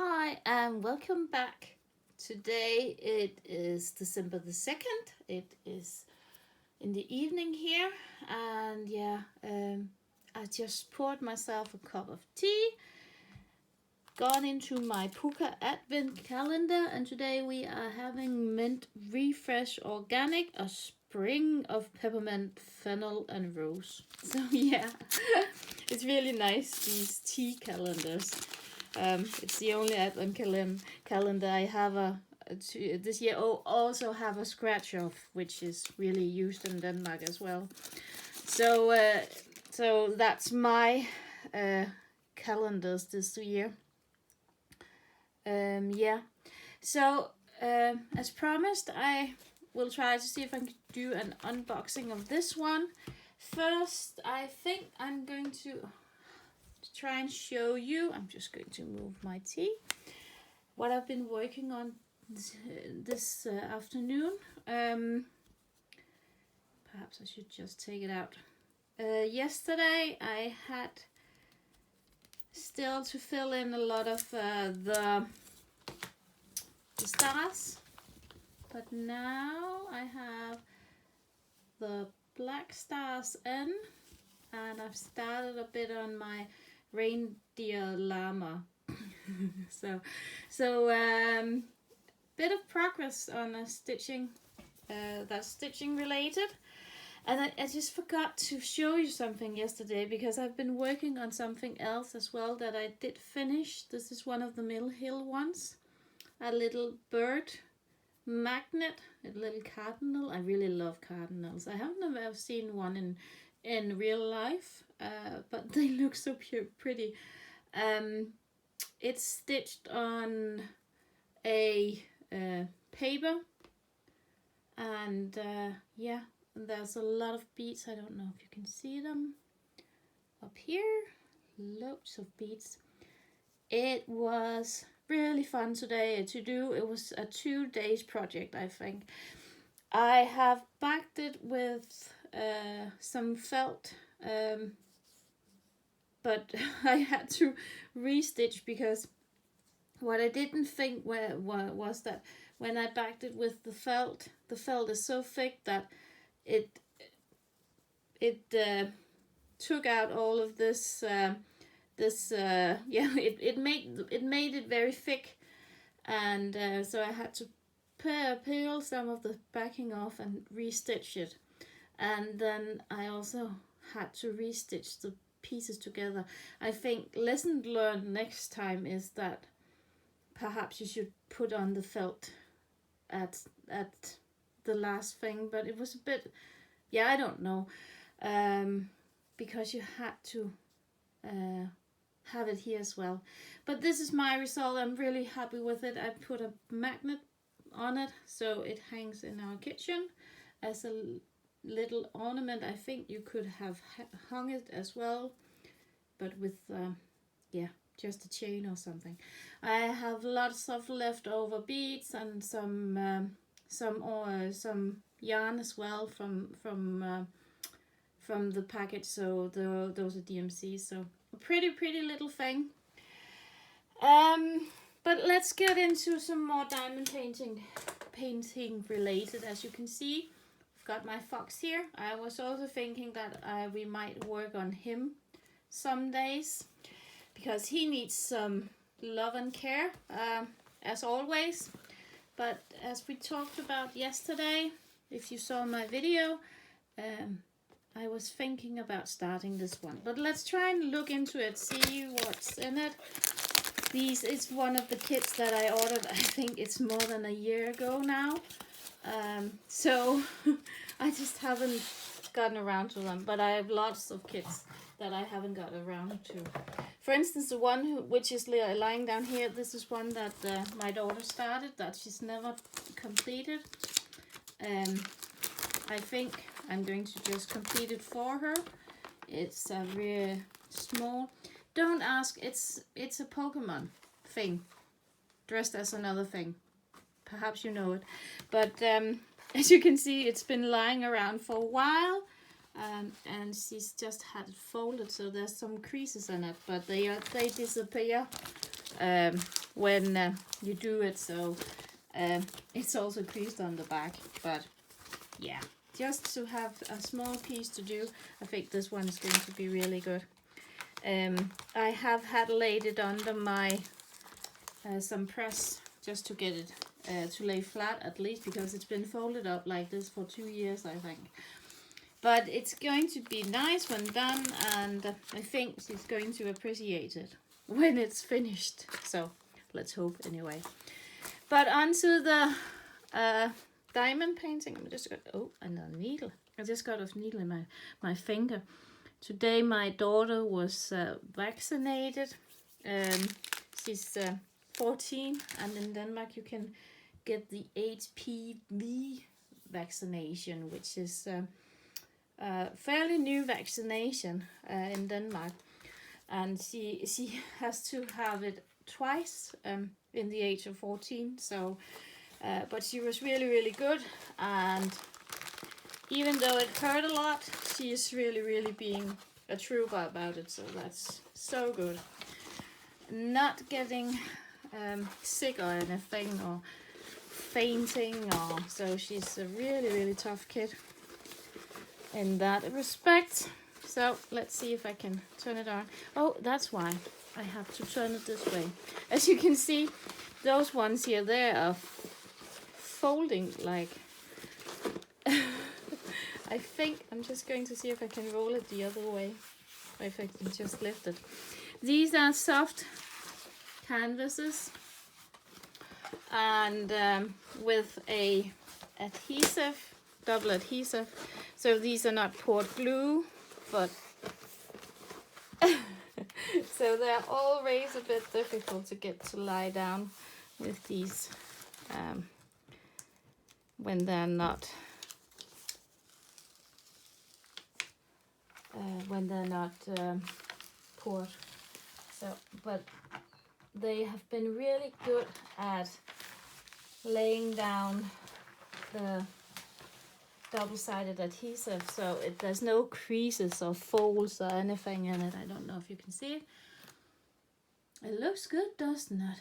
Hi and welcome back. Today it is December the 2nd. It is in the evening here, and I just poured myself a cup of tea, gone into my Puka Advent calendar, and today we are having Mint Refresh Organic, a spring of peppermint, fennel and rose. So it's really nice, these tea calendars. It's the only Advent calendar I have this year. Also have a scratch off, which is really used in Denmark as well. So that's my calendars this year. So as promised, I will try to see if I can do an unboxing of this one. First, I think I'm going to try and show you. I'm just going to move my tea. What I've been working on this afternoon. Perhaps I should just take it out. Yesterday I had still to fill in a lot of the stars, but now I have the black stars in, and I've started a bit on my reindeer llama. so bit of progress on a stitching, that's stitching related. And I just forgot to show you something yesterday, because I've been working on something else as well that I did finish. This is one of the Mill Hill ones, a little bird magnet, a little cardinal. I really love cardinals. I haven't ever seen one in real life, but they look so pretty. It's stitched on a paper, and there's a lot of beads. I don't know if you can see them up here. Loads of beads. It was really fun today to do. It was a 2 days project, I think. I have backed it with some felt, but I had to restitch, because what I didn't think was that when I backed it with the felt is so thick that it took out all of this. It made it very thick, and so I had to peel some of the backing off and restitch it, and then I also had to restitch the pieces together. I think lesson learned next time is that perhaps you should put on the felt at the last thing, but it was a bit, I don't know, because you had to have it here as well. But this is my result. I'm really happy with it. I put a magnet on it so it hangs in our kitchen as a little ornament. I think you could have hung it as well, but with just a chain or something. I have lots of leftover beads and some yarn as well from the package. So those are DMC. So a pretty little thing. But let's get into some more diamond painting related. As you can see, I've got my fox here. I was also thinking that we might work on him some days, because he needs some love and care, as always. But as we talked about yesterday, if you saw my video, I was thinking about starting this one. But let's try and look into it, see what's in it. This is one of the kits that I ordered. I think it's more than a year ago now. So I just haven't gotten around to them. But I have lots of kits that I haven't got around to. For instance, the one which is lying down here, this is one that my daughter started that she's never completed. I think I'm going to just complete it for her. It's a really small. Don't ask. It's a Pokemon thing dressed as another thing. Perhaps you know it, but as you can see, it's been lying around for a while. And she's just had it folded, so there's some creases in it, but they disappear when you do it. So it's also creased on the back, but yeah, just to have a small piece to do, I think this one is going to be really good. I have had laid it under my some press just to get it to lay flat at least, because it's been folded up like this for 2 years, I think. But it's going to be nice when done, and I think she's going to appreciate it when it's finished. So let's hope anyway. But onto the diamond painting. I just got, oh, another needle. I just got a needle in my finger. Today my daughter was vaccinated. She's 14, and in Denmark you can get the HPV vaccination, which is a fairly new vaccination in Denmark, and she has to have it twice in the age of 14. So but she was really good, and even though it hurt a lot, she is really being a trooper about it, so that's so good. Not getting sick or anything, or fainting, or so she's a really tough kid in that respect. So let's see if I can turn it on. Oh, that's why I have to turn it this way. As you can see, those ones here, they are folding like I think I'm just going to see if I can roll it the other way, if I can just lift it. These are soft canvases, and with a adhesive, double adhesive. So these are not poured glue, but so they're always a bit difficult to get to lie down with these when they're not poured. So, but they have been really good at laying down the double-sided adhesive, so there's no creases or folds or anything in it. I don't know if you can see it. It looks good, doesn't it?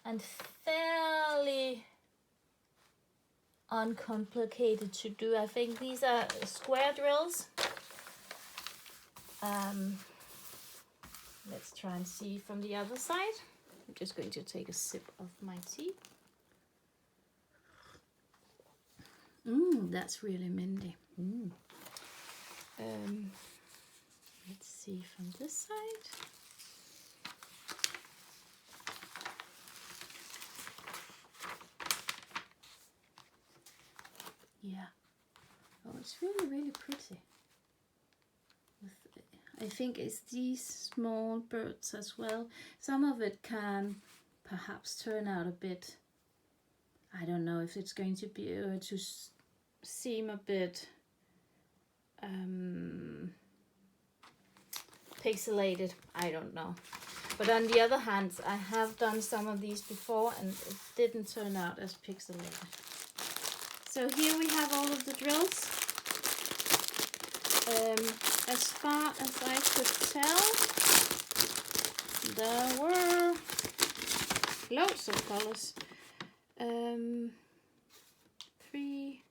And fairly uncomplicated to do. I think these are square drills. Let's try and see from the other side. I'm just going to take a sip of my tea. That's really minty. Let's see from this side. Yeah. Oh, it's really pretty. I think it's these small birds as well. Some of it can perhaps turn out a bit, I don't know if it's going to be to seem a bit pixelated, I don't know. But on the other hand, I have done some of these before and it didn't turn out as pixelated. So here we have all of the drills. As far as I could tell, there were loads of colors. 3,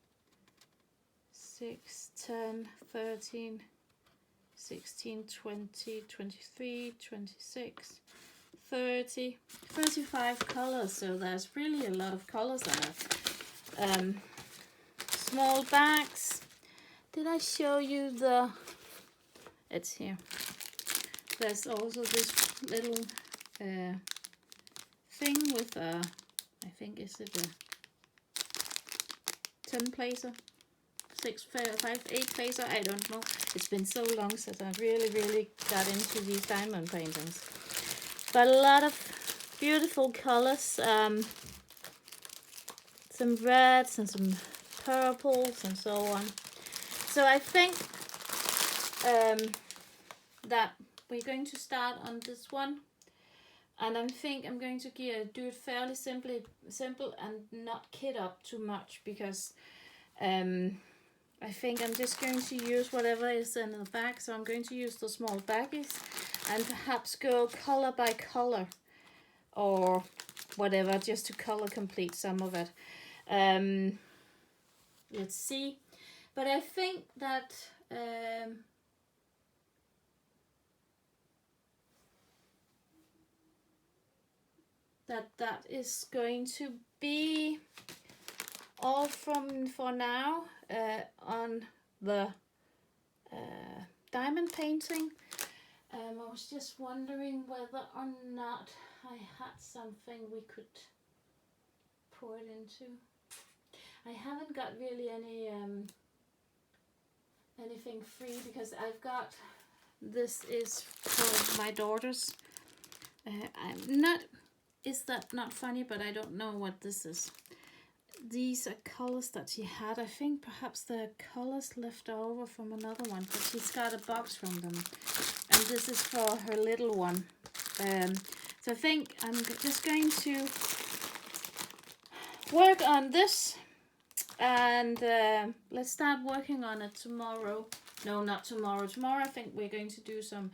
6, 10, 13, 16, 20, 23, 26, 30, 35 colors. So there's really a lot of colors on it. Small bags. Did I show you the... It's here. There's also this little thing with a... I think is it a 10 placer? 6, 5, 8 placer? I don't know. It's been so long since I really got into these diamond paintings. But a lot of beautiful colors. Some reds and some purples and so on. So I think that we're going to start on this one, and I think I'm going to do it fairly simple and not kit up too much, because I think I'm just going to use whatever is in the bag. So I'm going to use the small baggies, and perhaps go color by color or whatever, just to color complete some of it. Let's see. But I think that that is going to be all for now on the diamond painting. I was just wondering whether or not I had something we could pour it into. I haven't got really anything free because I've got, this is for my daughters. I'm not, is that not funny? But I don't know what this is. These are colors that she had. I think perhaps the colors left over from another one, but she's got a box from them. And this is for her little one. So I think I'm just going to work on this. And let's start working on it tomorrow. No, not tomorrow. Tomorrow I think we're going to do some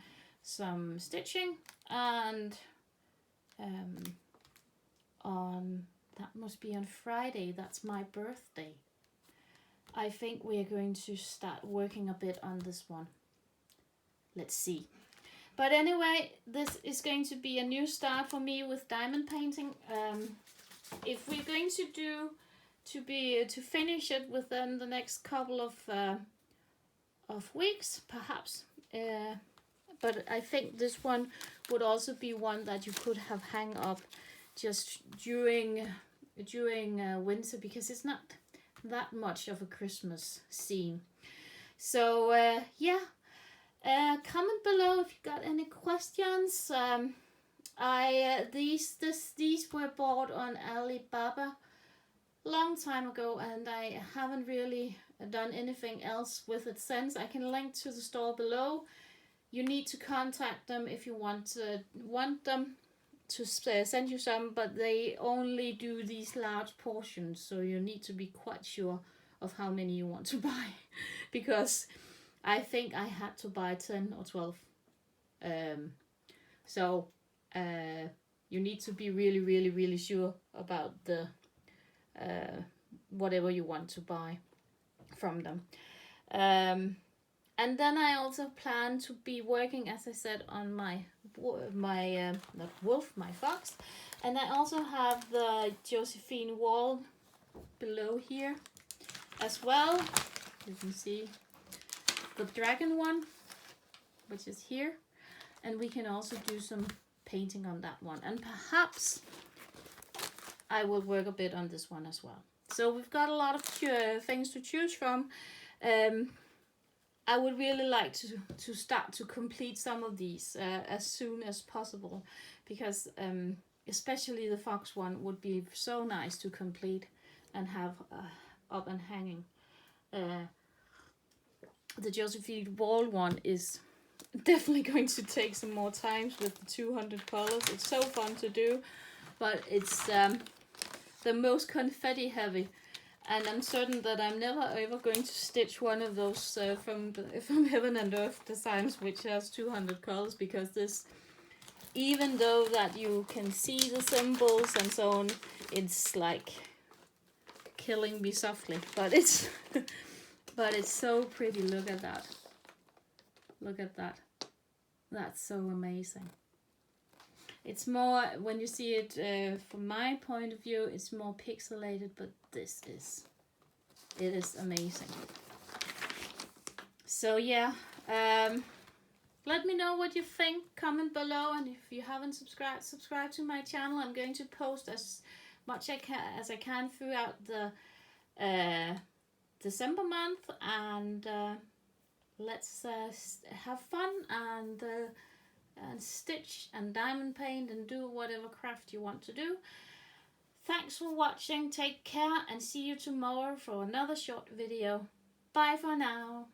stitching. And on, that must be on Friday, that's my birthday, I think we are going to start working a bit on this one. Let's see. But anyway, this is going to be a new start for me with diamond painting. If we're going to do to finish it within the next couple of weeks, perhaps. But I think this one would also be one that you could have hang up just during winter, because it's not that much of a Christmas scene. So yeah, comment below if you got any questions. These were bought on Alibaba long time ago, and I haven't really done anything else with it since. I can link to the store below. You need to contact them if you want them to send you some, but they only do these large portions, so you need to be quite sure of how many you want to buy, because I think I had to buy 10 or 12. So you need to be really, really, really sure about the whatever you want to buy from them. And then I also plan to be working, as I said, on my not wolf, my fox. And I also have the Josephine wall below here as well. You can see the dragon one, which is here. And we can also do some painting on that one. And perhaps I will work a bit on this one as well. So we've got a lot of things to choose from. I would really like to start to complete some of these as soon as possible, because especially the fox one would be so nice to complete and have up and hanging. The Josephine wall one is definitely going to take some more time with the 200 colors. It's so fun to do, but it's the most confetti heavy. And I'm certain that I'm never ever going to stitch one of those from Heaven and Earth designs which has 200 colors, because this, even though that you can see the symbols and so on, it's like killing me softly. But it's but it's so pretty. Look at that. Look at that. That's so amazing. It's more, when you see it from my point of view, it's more pixelated, but it is amazing. So yeah, let me know what you think, comment below, and if you haven't subscribe to my channel. I'm going to post as much as I can throughout the December month, and let's have fun and stitch and diamond paint and do whatever craft you want to do. Thanks for watching, take care, and see you tomorrow for another short video. Bye for now.